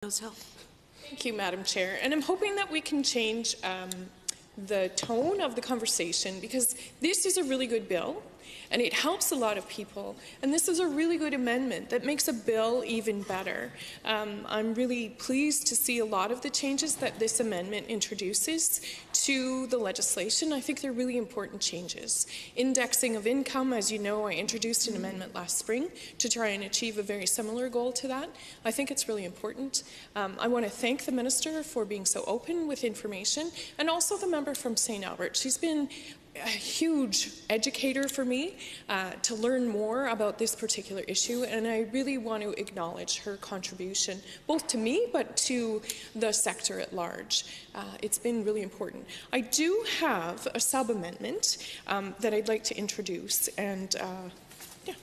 Thank you, Madam Chair. And I'm hoping that we can change the tone of the conversation, because this is a really good bill and it helps a lot of people, and this is a really good amendment that makes a bill even better. I'm really pleased to see a lot of the changes that this amendment introduces to the legislation. I think they're really important changes. Indexing of income, as you know, I introduced an amendment last spring to try and achieve a very similar goal to that. I think it's really important. I want to thank the Minister for being so open with information, and also the member from St. Albert. She's been a huge educator for me to learn more about this particular issue, and I really want to acknowledge her contribution, both to me but to the sector at large. It's been really important. I do have a sub-amendment that I'd like to introduce, and yeah.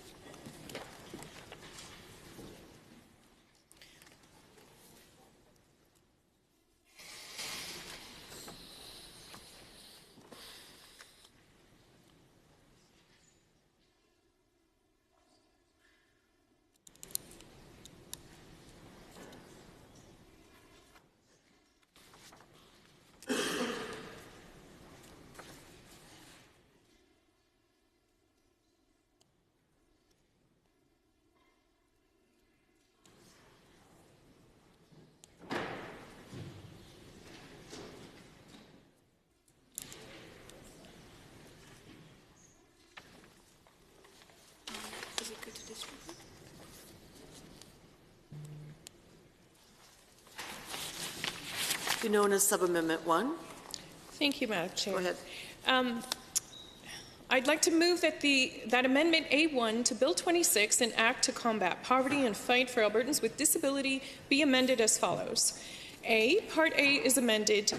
Known as Sub-Amendment 1. Thank you, Madam Chair. Go ahead. I'd like to move that that Amendment A1 to Bill 26, an Act to Combat Poverty and Fight for Albertans with Disability, be amended as follows. A. Part A is amended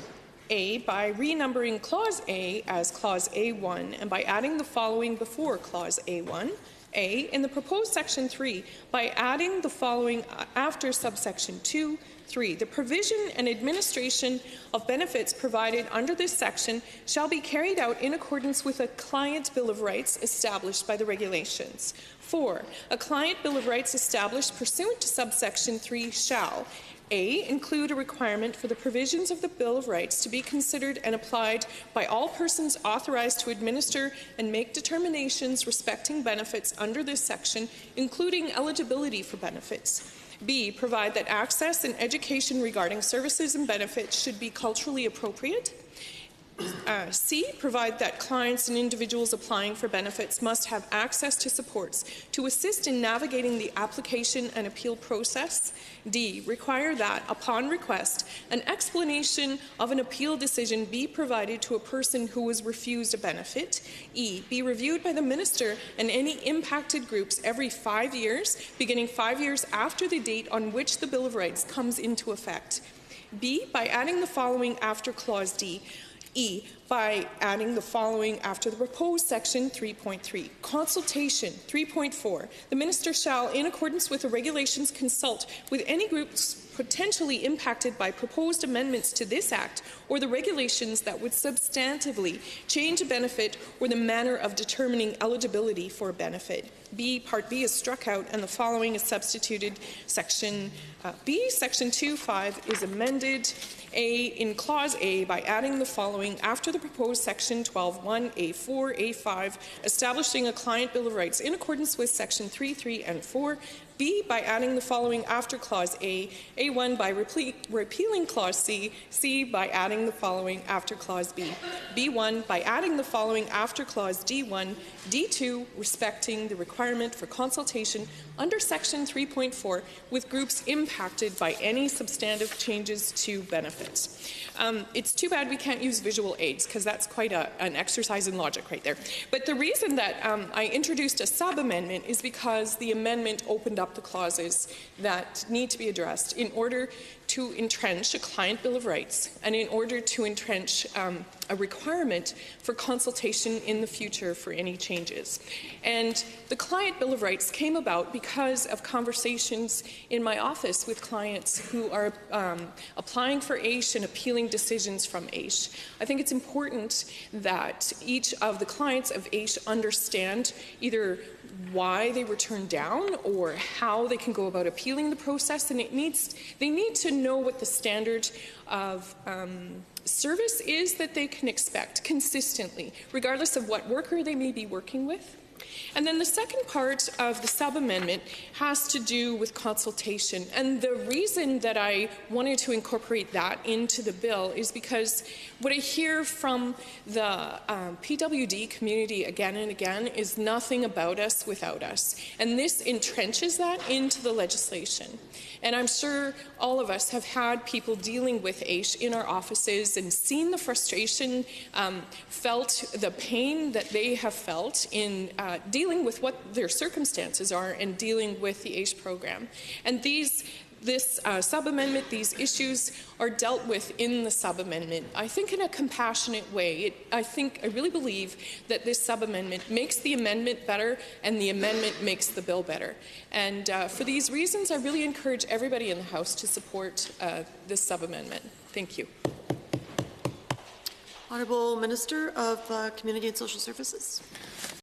A by renumbering Clause A as Clause A1 and by adding the following before Clause A1. A. In the proposed Section 3, by adding the following after subsection 2, 3. The provision and administration of benefits provided under this section shall be carried out in accordance with a Client Bill of Rights established by the regulations. 4. A Client Bill of Rights established pursuant to subsection 3 shall A. Include a requirement for the provisions of the Bill of Rights to be considered and applied by all persons authorized to administer and make determinations respecting benefits under this section, including eligibility for benefits. B. Provide that access and education regarding services and benefits should be culturally appropriate. C. Provide that clients and individuals applying for benefits must have access to supports to assist in navigating the application and appeal process. D. Require that, upon request, an explanation of an appeal decision be provided to a person who was refused a benefit. E. Be reviewed by the Minister and any impacted groups every 5 years, beginning 5 years after the date on which the Bill of Rights comes into effect. B. By adding the following after Clause D. E. By adding the following after the proposed Section 3.3. Consultation 3.4. The Minister shall, in accordance with the regulations, consult with any groups potentially impacted by proposed amendments to this Act or the regulations that would substantively change a benefit or the manner of determining eligibility for a benefit. B. Part B is struck out and the following is substituted. Section B. Section 2.5 is amended. A. In Clause A, by adding the following after the proposed Section 12.1, A4, A5, establishing a Client Bill of Rights in accordance with Section 3.3 and 4. B. By adding the following after Clause A. A1 by repealing Clause C. C. By adding the following after Clause B. B1 by adding the following after Clause D1. D2 respecting the requirement for consultation under Section 3.4 with groups impacted by any substantive changes to benefits. It's too bad we can't use visual aids, because that's quite an exercise in logic right there. But the reason that I introduced a sub-amendment is because the amendment opened up the clauses that need to be addressed in order to entrench a Client Bill of Rights and in order to entrench a requirement for consultation in the future for any changes. And the Client Bill of Rights came about because of conversations in my office with clients who are applying for AISH and appealing decisions from AISH. I think it's important that each of the clients of AISH understand either why they were turned down or how they can go about appealing the process, and they need to know what the standard of service is that they can expect consistently, regardless of what worker they may be working with. And then the second part of the sub-amendment has to do with consultation. And the reason that I wanted to incorporate that into the bill is because what I hear from the PWD community again and again is nothing about us without us. And this entrenches that into the legislation. And I'm sure all of us have had people dealing with AISH in our offices and seen the frustration, felt the pain that they have felt in dealing with what their circumstances are and dealing with the AISH program. And this sub-amendment, these issues are dealt with in the sub-amendment, I think in a compassionate way. I really believe that this sub-amendment makes the amendment better and the amendment makes the bill better. And for these reasons, I really encourage everybody in the House to support this sub-amendment. Thank you. Honourable Minister of Community and Social Services.